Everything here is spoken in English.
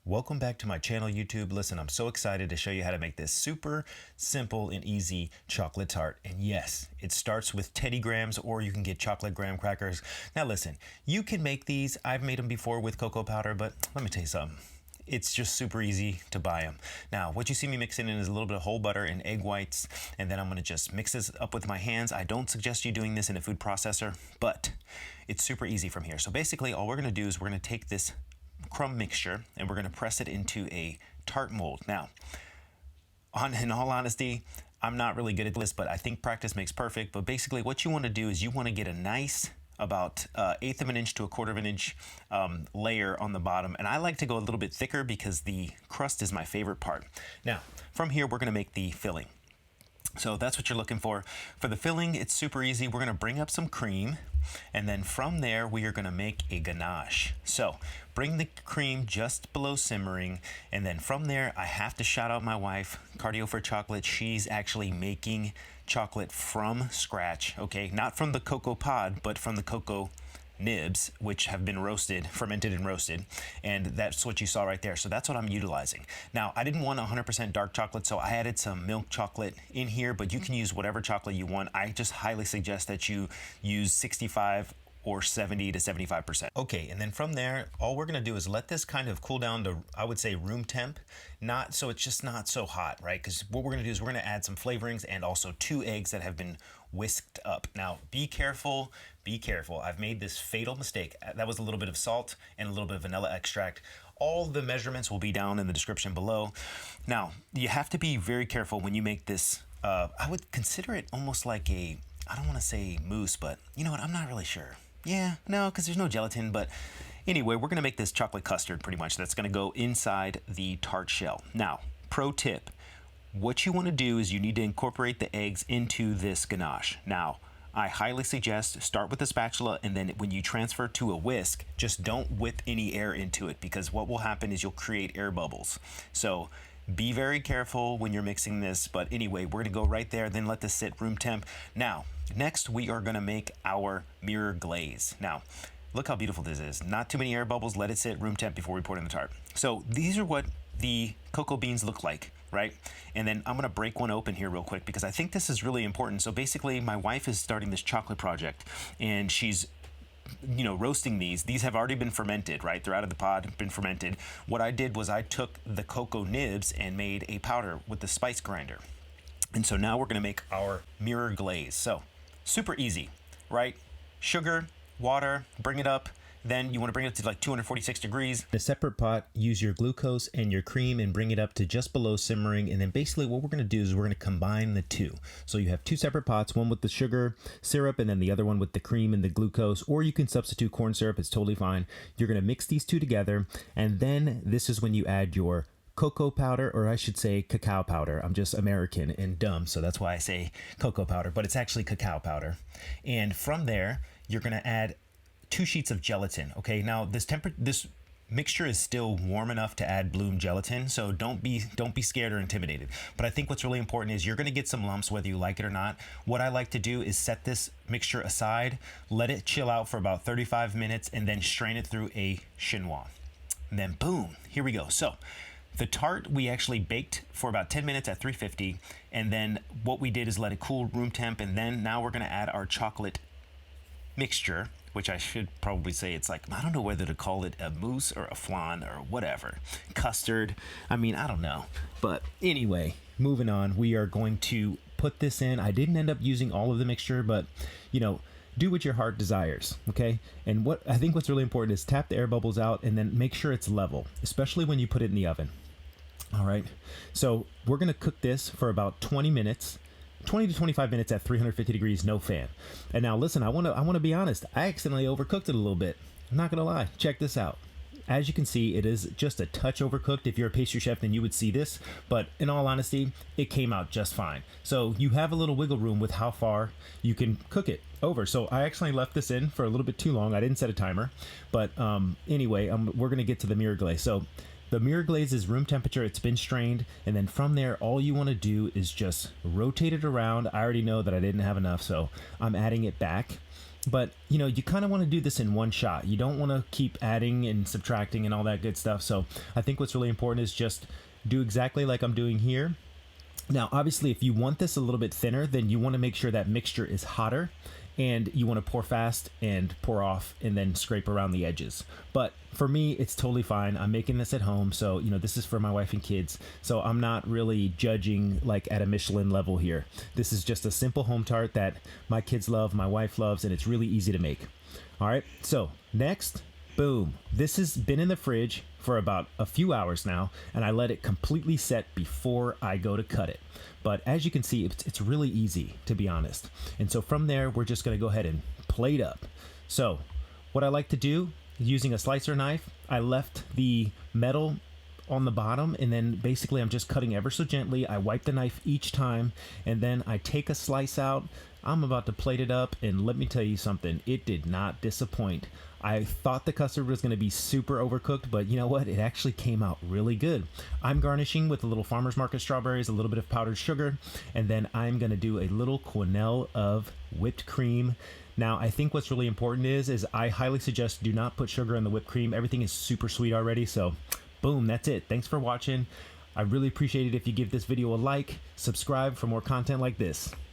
Welcome back to my channel, YouTube. Listen, I'm so excited to show you how to make this super simple and easy chocolate tart. And yes, it starts with Teddy Grahams, or you can get chocolate graham crackers. Now listen, you can make these. I've made them before with cocoa powder, but let me tell you something. It's just super easy to buy them. Now, what you see me mixing in is a little bit of whole butter and egg whites, and then I'm gonna just mix this up with my hands. I don't suggest you doing this in a food processor, but it's super easy from here. So basically, all we're gonna do is we're gonna take this crumb mixture and we're going to press it into a tart mold. Now, in all honesty, I'm not really good at this, but I think practice makes perfect. But basically what you want to do is you want to get a nice about 1/8 of an inch to 1/4 of an inch layer on the bottom. And I like to go a little bit thicker because the crust is my favorite part. Now, from here, we're going to make the filling. So that's what you're looking for. For the filling, it's super easy. We're gonna bring up some cream, and then from there, we are gonna make a ganache. So bring the cream just below simmering, and then from there, I have to shout out my wife, Cardio for Chocolate. She's actually making chocolate from scratch, okay? Not from the cocoa pod, but from the cocoa nibs, which have been roasted, fermented and roasted, and that's what you saw right there. So that's what I'm utilizing. Now, I didn't want 100% dark chocolate, so I added some milk chocolate in here, but you can use whatever chocolate you want. I just highly suggest that you use 65 or 70 to 75%. Okay, and then from there, all we're gonna do is let this kind of cool down to, I would say, room temp, not so it's just not so hot, right? Because what we're gonna do is we're gonna add some flavorings and also 2 eggs that have been whisked up. Now, be careful, be careful. I've made this fatal mistake. That was a little bit of salt and a little bit of vanilla extract. All the measurements will be down in the description below. Now, you have to be very careful when you make this. I would consider it almost like a, I don't wanna say mousse, but you know what, I'm not really sure. Yeah, no, because there's no gelatin, but anyway, we're gonna make this chocolate custard pretty much. That's gonna go inside the tart shell. Now, pro tip, what you wanna do is you need to incorporate the eggs into this ganache. Now, I highly suggest start with a spatula, and then when you transfer to a whisk, just don't whip any air into it, because what will happen is you'll create air bubbles. So be very careful when you're mixing this, but anyway, we're gonna go right there, then let this sit room temp. Now, next we are gonna make our mirror glaze. Now, look how beautiful this is. Not too many air bubbles, let it sit room temp before we pour it in the tart. So these are what the cocoa beans look like, right? And then I'm gonna break one open here real quick because I think this is really important. So basically, my wife is starting this chocolate project, and she's roasting these. These have already been fermented, right? They're out of the pod, been fermented. What I did was I took the cocoa nibs and made a powder with the spice grinder. And so now we're gonna make our mirror glaze. So super easy, right? Sugar, water, bring it up. Then you want to bring it up to like 246 degrees. In a separate pot, use your glucose and your cream and bring it up to just below simmering. And then basically what we're going to do is we're going to combine the two. So you have 2 separate pots, one with the sugar syrup and then the other one with the cream and the glucose, or you can substitute corn syrup. It's totally fine. You're going to mix these two together. And then this is when you add your cocoa powder, or I should say cacao powder. I'm just American and dumb, so that's why I say cocoa powder, but it's actually cacao powder. And from there, you're going to add 2 sheets of gelatin. Okay, now this mixture is still warm enough to add bloom gelatin, so don't be scared or intimidated. But I think what's really important is you're going to get some lumps whether you like it or not. What I like to do is set this mixture aside, let it chill out for about 35 minutes, and then strain it through a chinois. And then boom, here we go. So the tart we actually baked for about 10 minutes at 350, and then what we did is let it cool room temp, and then now we're going to add our chocolate mixture, which I should probably say it's like, I don't know whether to call it a mousse or a flan or whatever. Custard, I mean, I don't know. But anyway, moving on, we are going to put this in. I didn't end up using all of the mixture, but do what your heart desires, okay? And what I think what's really important is tap the air bubbles out and then make sure it's level, especially when you put it in the oven. All right, so we're gonna cook this for about 20 to 25 minutes at 350 degrees, no fan. And now listen, I want to be honest. I accidentally overcooked it a little bit. I'm not gonna lie. Check this out. As you can see, it is just a touch overcooked. If you're a pastry chef, then you would see this. But in all honesty, it came out just fine. So you have a little wiggle room with how far you can cook it over. So I actually left this in for a little bit too long. I didn't set a timer. But anyway, we're gonna get to the mirror glaze. So the mirror glaze is room temperature, it's been strained, and then from there, all you want to do is just rotate it around. I already know that I didn't have enough, so I'm adding it back. But you know, you kind of want to do this in one shot. You don't want to keep adding and subtracting and all that good stuff. So I think what's really important is just do exactly like I'm doing here. Now, obviously, if you want this a little bit thinner, then you want to make sure that mixture is hotter, and you want to pour fast and pour off and then scrape around the edges. But for me, it's totally fine. I'm making this at home, so you know, this is for my wife and kids, so I'm not really judging like at a Michelin level here. This is just a simple home tart that my kids love, my wife loves, and it's really easy to make. All right, so next, boom, this has been in the fridge for about a few hours now, and I let it completely set before I go to cut it. But as you can see, it's really easy, to be honest. And so from there, we're just gonna go ahead and plate up. So what I like to do, using a slicer knife, I left the metal on the bottom, and then basically I'm just cutting ever so gently. I wipe the knife each time, and then I take a slice out. I'm about to plate it up, and let me tell you something, it did not disappoint. I thought the custard was going to be super overcooked, but you know what? It actually came out really good. I'm garnishing with a little Farmer's Market strawberries, a little bit of powdered sugar, and then I'm going to do a little quenelle of whipped cream. Now, I think what's really important is I highly suggest do not put sugar in the whipped cream. Everything is super sweet already, so boom, that's it. Thanks for watching. I really appreciate it if you give this video a like, subscribe for more content like this.